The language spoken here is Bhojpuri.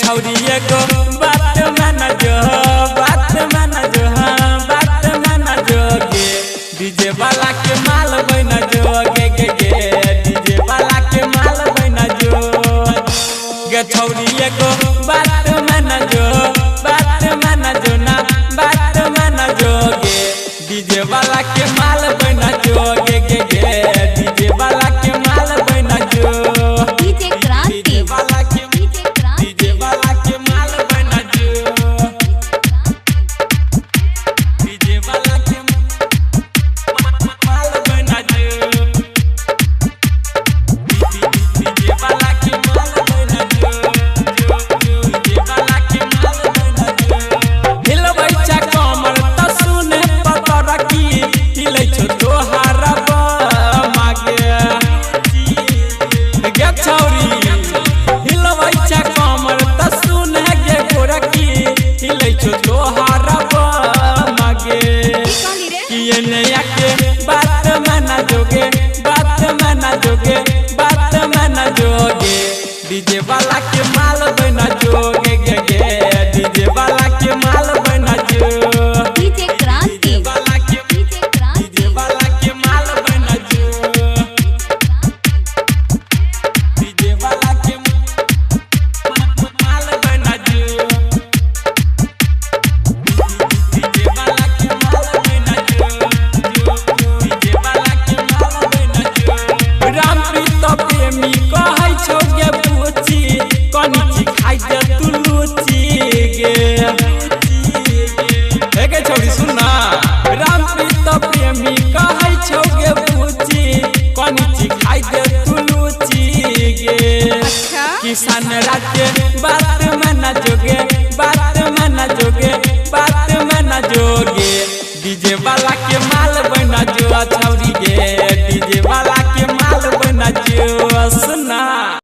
छौरी एगो बात माना जो बात माना जो हाँ बात माना जो गे डीजे वाला के माल बना जो गे गे गे डीजे वाला के माल बना जो गे छौरी एगो बात माना जो ना बात माना जो गे डीजे वाला के माल बना जो गे गे गे डीजे वाला के माल बना जो डीजे क्रांति वाला के डीजे वाला के माल बना जो डीजे वाला के माल बना जो डीजे वाला के माल बना जो डीजे वाला के माल बना जो हिलबै चा कमर त सुने पता रखी हिलै छो तोहारा मागे गे छौरी हिलबै चा कमर त सुने गे गोरखी हिलै छो तोहारा मागे किए नया के बात माना जोगे बात माना जोगे बात माना जोगे डीजे वाला के माल बना जोगे गे गे डीजे वाला के माल बना जो डीजे क्रांति वाला के डीजे वाला के माल बना जो डीजे वाला के माल बना जो डीजे वाला के माल बना जो डीजे वाला के माल बना जो रामप्रीत प्रेमी कहै छौ गे पूछी कनी खाइ दे तू लूची गे गे छौरी सुनना रामप्रीत प्रेमी कहै छौ गे पूछी कनी खाइ दे तू लूची गे किसान राज्य बात माना जोगे बात माना जोगे बात माना जोगे डीजे वाला के माल बना जो छौरी गे डीजे वाला के माल बना जो सुना।